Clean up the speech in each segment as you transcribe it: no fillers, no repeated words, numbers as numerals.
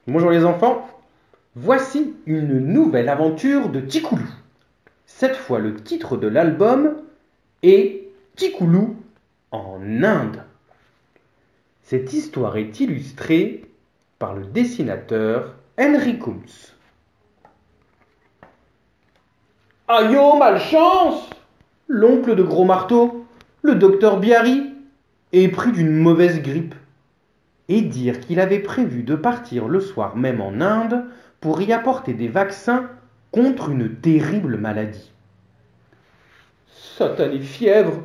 Bonjour les enfants, voici une nouvelle aventure de Tikoulou. Cette fois le titre de l'album est Tikoulou en Inde. Cette histoire est illustrée par le dessinateur Henry Coombs. Aïe oh malchance! L'oncle de Gros Marteau, le docteur Biarri, est pris d'une mauvaise grippe. Et dire qu'il avait prévu de partir le soir même en Inde pour y apporter des vaccins contre une terrible maladie. Satanée fièvre,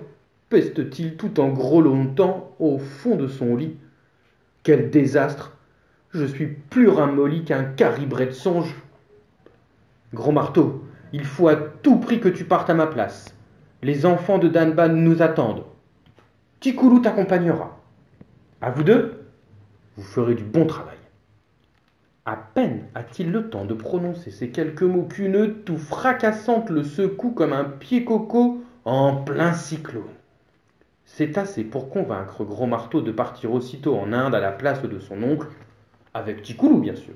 peste-t-il tout en grelottant au fond de son lit. Quel désastre! Je suis plus ramolli qu'un caribret de songe. Gros Marteau, il faut à tout prix que tu partes à ma place. Les enfants de Danban nous attendent. Tikoulou t'accompagnera. À vous deux, vous ferez du bon travail. À peine a-t-il le temps de prononcer ces quelques mots qu'une toux fracassante le secoue comme un pied coco en plein cyclone. C'est assez pour convaincre Gros Marteau de partir aussitôt en Inde à la place de son oncle, avec Tikoulou bien sûr.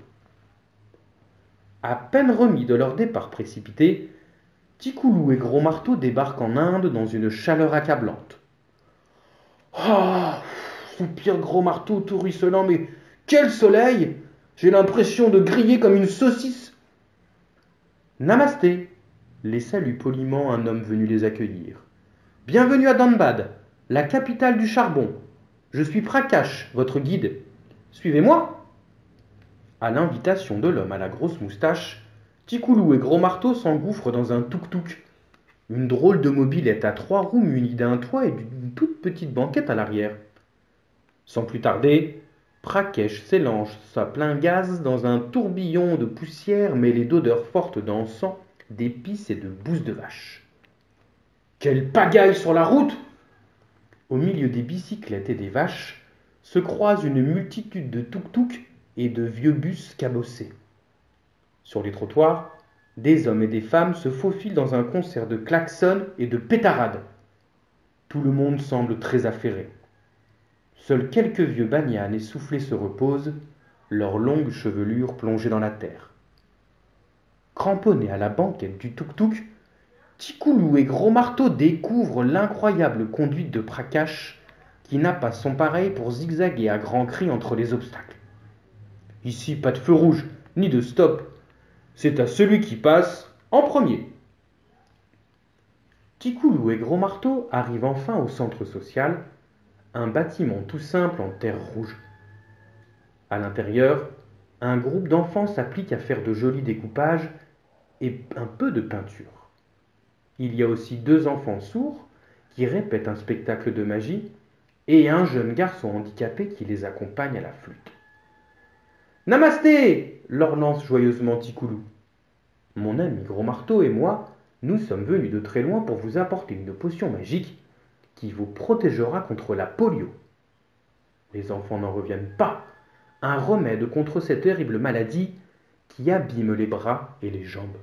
À peine remis de leur départ précipité, Tikoulou et Gros Marteau débarquent en Inde dans une chaleur accablante. Ah, soupire Gros Marteau tout ruisselant, mais quel soleil! J'ai l'impression de griller comme une saucisse. Namasté, les salue poliment un homme venu les accueillir. Bienvenue à Dhanbad, la capitale du charbon. Je suis Prakash, votre guide. Suivez-moi. À l'invitation de l'homme à la grosse moustache, Tikoulou et Gros Marteau s'engouffrent dans un tuk-tuk. Une drôle de mobilette à 3 roues munie d'un toit et d'une toute petite banquette à l'arrière. Sans plus tarder, Prakash s'élance à plein gaz dans un tourbillon de poussière mêlé d'odeurs fortes d'encens, d'épices et de bouse de vache. Quelle pagaille sur la route! Au milieu des bicyclettes et des vaches se croisent une multitude de tuk-tuk et de vieux bus cabossés. Sur les trottoirs, des hommes et des femmes se faufilent dans un concert de klaxons et de pétarades. Tout le monde semble très affairé. Seuls quelques vieux bagnanes essoufflés se reposent, leurs longues chevelures plongées dans la terre. Cramponnés à la banquette du tuk-tuk, Tikoulou et Gros Marteau découvrent l'incroyable conduite de Prakash, qui n'a pas son pareil pour zigzaguer à grands cris entre les obstacles. Ici, pas de feu rouge, ni de stop. C'est à celui qui passe en premier. Tikoulou et Gros Marteau arrivent enfin au centre social, un bâtiment tout simple en terre rouge. À l'intérieur, un groupe d'enfants s'applique à faire de jolis découpages et un peu de peinture. Il y a aussi 2 enfants sourds qui répètent un spectacle de magie et un jeune garçon handicapé qui les accompagne à la flûte. Namasté! Leur lance joyeusement Tikoulou. Mon ami Gros Marteau et moi, nous sommes venus de très loin pour vous apporter une potion magique qui vous protégera contre la polio. Les enfants n'en reviennent pas. Un remède contre cette terrible maladie qui abîme les bras et les jambes.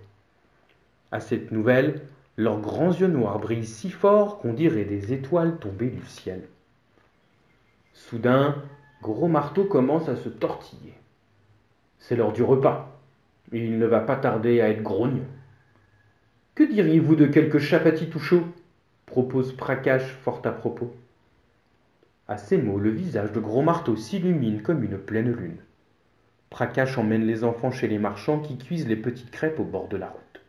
À cette nouvelle, leurs grands yeux noirs brillent si fort qu'on dirait des étoiles tombées du ciel. Soudain, Gros Marteau commence à se tortiller. C'est l'heure du repas, et il ne va pas tarder à être grognon. Que diriez-vous de quelques chapatis tout chauds? Propose Prakash fort à propos. À ces mots, le visage de Gros Marteau s'illumine comme une pleine lune. Prakash emmène les enfants chez les marchands qui cuisent les petites crêpes au bord de la route.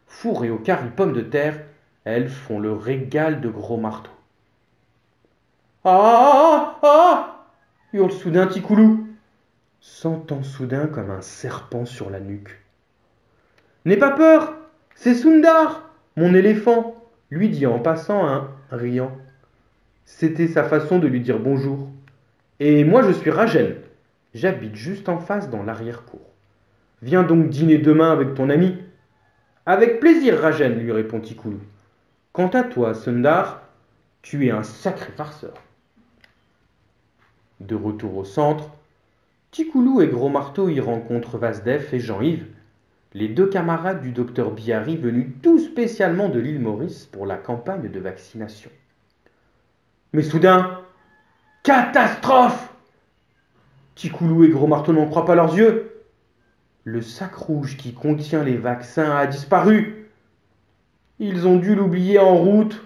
Fourrées au curry pommes de terre, elles font le régal de Gros Marteau. Ah! Ah! Ah! Hurle soudain Tikoulou, sentant soudain comme un serpent sur la nuque. N'aie pas peur, c'est Sundar, mon éléphant, lui dit en passant un riant. C'était sa façon de lui dire bonjour. Et moi je suis Rajen, j'habite juste en face dans l'arrière-cour. Viens donc dîner demain avec ton ami. Avec plaisir, Rajen, lui répond Tikoulou. Quant à toi, Sundar, tu es un sacré farceur. De retour au centre, Tikoulou et Gros Marteau y rencontrent Vasdev et Jean-Yves, les 2 camarades du docteur Biarri venus tout spécialement de l'île Maurice pour la campagne de vaccination. Mais soudain, catastrophe! Ticoulou et Gros Marteau n'en croient pas leurs yeux. Le sac rouge qui contient les vaccins a disparu. Ils ont dû l'oublier en route.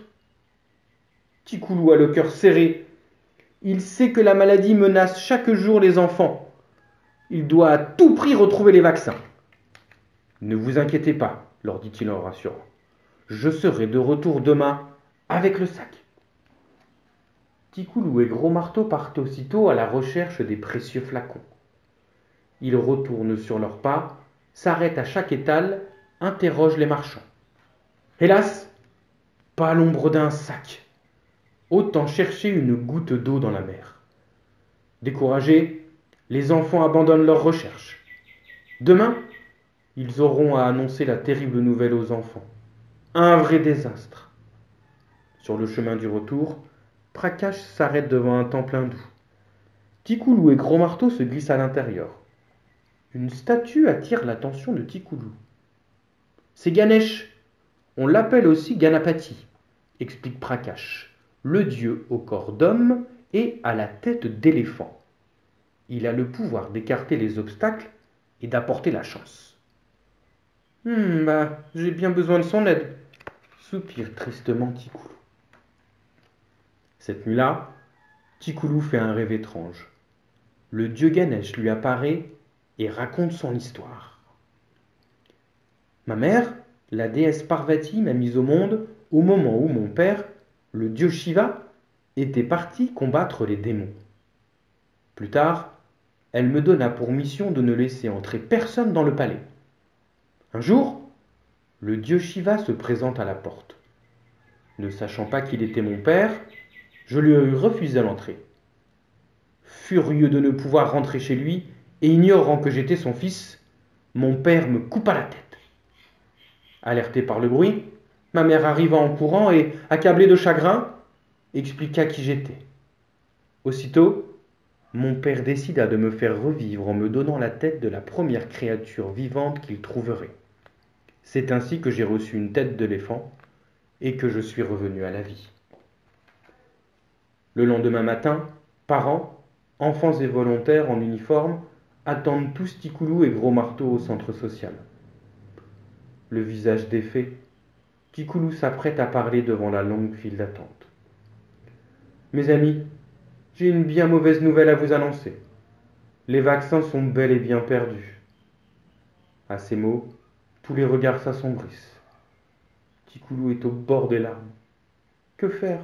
Ticoulou a le cœur serré. Il sait que la maladie menace chaque jour les enfants. Il doit à tout prix retrouver les vaccins. Ne vous inquiétez pas, leur dit-il en rassurant. Je serai de retour demain avec le sac. Ticoulou et Gros Marteau partent aussitôt à la recherche des précieux flacons. Ils retournent sur leurs pas, s'arrêtent à chaque étal, interrogent les marchands. Hélas, pas l'ombre d'un sac. Autant chercher une goutte d'eau dans la mer. Découragés, les enfants abandonnent leurs recherches. Demain, ils auront à annoncer la terrible nouvelle aux enfants. Un vrai désastre. Sur le chemin du retour, Prakash s'arrête devant un temple hindou. Ticoulou et Gros Marteau se glissent à l'intérieur. Une statue attire l'attention de Ticoulou. C'est Ganesh. On l'appelle aussi Ganapati, explique Prakash, le dieu au corps d'homme et à la tête d'éléphant. Il a le pouvoir d'écarter les obstacles et d'apporter la chance. J'ai bien besoin de son aide, soupire tristement Ticoulou. Cette nuit-là, Ticoulou fait un rêve étrange. Le dieu Ganesh lui apparaît et raconte son histoire. Ma mère, la déesse Parvati, m'a mise au monde au moment où mon père, le dieu Shiva, était parti combattre les démons. Plus tard, elle me donna pour mission de ne laisser entrer personne dans le palais. Un jour, le dieu Shiva se présente à la porte. Ne sachant pas qu'il était mon père, je lui ai refusé l'entrée. Furieux de ne pouvoir rentrer chez lui et ignorant que j'étais son fils, mon père me coupa la tête. Alertée par le bruit, ma mère arriva en courant et, accablée de chagrin, expliqua qui j'étais. Aussitôt, mon père décida de me faire revivre en me donnant la tête de la première créature vivante qu'il trouverait. C'est ainsi que j'ai reçu une tête d'éléphant et que je suis revenu à la vie. Le lendemain matin, parents, enfants et volontaires en uniforme attendent tous Ticoulou et Gros Marteau au centre social. Le visage défait, Ticoulou s'apprête à parler devant la longue file d'attente. Mes amis, j'ai une bien mauvaise nouvelle à vous annoncer. Les vaccins sont bel et bien perdus. À ces mots, tous les regards s'assombrissent. Ticoulou est au bord des larmes. Que faire?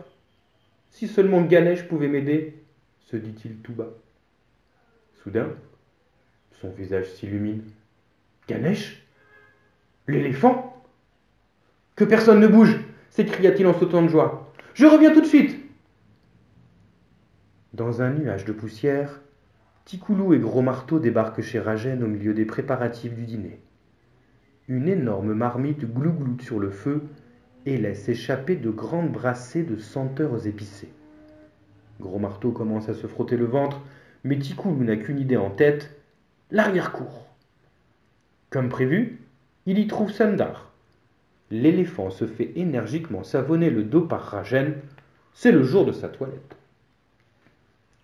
Si seulement Ganesh pouvait m'aider, se dit-il tout bas. Soudain, son visage s'illumine. Ganesh? L'éléphant? Que personne ne bouge, s'écria-t-il en sautant de joie. Je reviens tout de suite. Dans un nuage de poussière, Ticoulou et Gros Marteau débarquent chez Rajen au milieu des préparatifs du dîner. Une énorme marmite glougloute sur le feu et laisse échapper de grandes brassées de senteurs épicées. Gros Marteau commence à se frotter le ventre, mais Ticoulou n'a qu'une idée en tête, l'arrière-cour. Comme prévu, il y trouve Sundar. L'éléphant se fait énergiquement savonner le dos par Rajen, c'est le jour de sa toilette.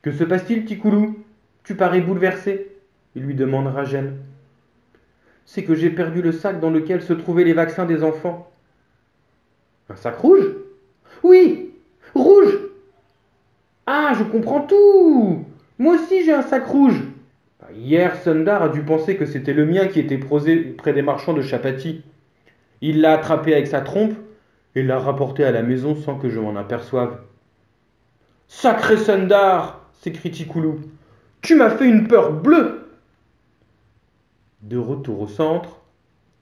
Que se passe-t-il, Ticoulou? Tu parais bouleversé, lui demande Rajen. C'est que j'ai perdu le sac dans lequel se trouvaient les vaccins des enfants. Un sac rouge? Oui, rouge. Ah, je comprends tout. Moi aussi j'ai un sac rouge. Hier, Sundar a dû penser que c'était le mien qui était posé près des marchands de Chapati. Il l'a attrapé avec sa trompe et l'a rapporté à la maison sans que je m'en aperçoive. Sacré Sundar, s'écrie Ticoulou. Tu m'as fait une peur bleue. De retour au centre,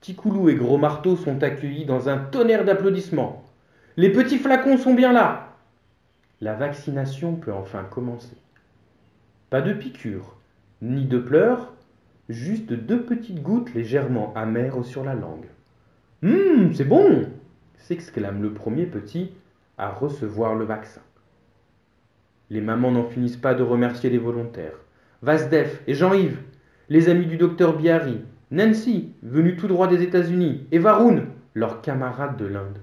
Ticoulou et Gros Marteau sont accueillis dans un tonnerre d'applaudissements. Les petits flacons sont bien là. La vaccination peut enfin commencer. Pas de piqûres, ni de pleurs, juste 2 petites gouttes légèrement amères sur la langue. C'est bon, s'exclame le premier petit à recevoir le vaccin. Les mamans n'en finissent pas de remercier les volontaires. Vasdev et Jean-Yves, les amis du docteur Bihari, Nancy, venue tout droit des États-Unis, et Varun, leurs camarades de l'Inde.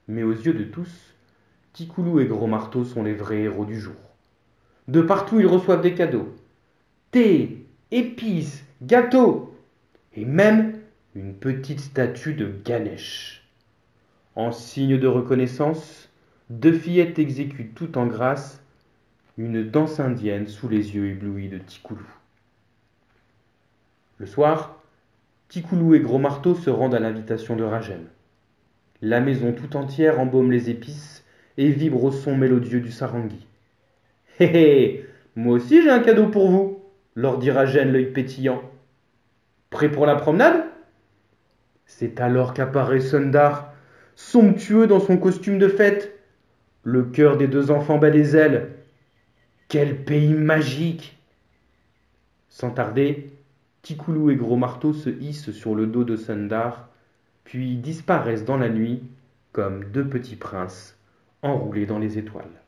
Mais aux yeux de tous, Ticoulou et Gros Marteau sont les vrais héros du jour. De partout, ils reçoivent des cadeaux. thé, épices, gâteaux, et même une petite statue de Ganesh. En signe de reconnaissance, deux fillettes exécutent tout en grâce une danse indienne sous les yeux éblouis de Ticoulou. Le soir, Ticoulou et Gros Marteau se rendent à l'invitation de Ragem. La maison tout entière embaume les épices et vibre au son mélodieux du sarangi. Hé hé, moi aussi j'ai un cadeau pour vous, leur dit Ragem l'œil pétillant. Prêt pour la promenade? C'est alors qu'apparaît Sundar, somptueux dans son costume de fête. Le cœur des deux enfants bat des ailes. Quel pays magique! Sans tarder, Ticoulou et Gros Marteau se hissent sur le dos de Sundar, puis disparaissent dans la nuit comme deux petits princes enroulés dans les étoiles.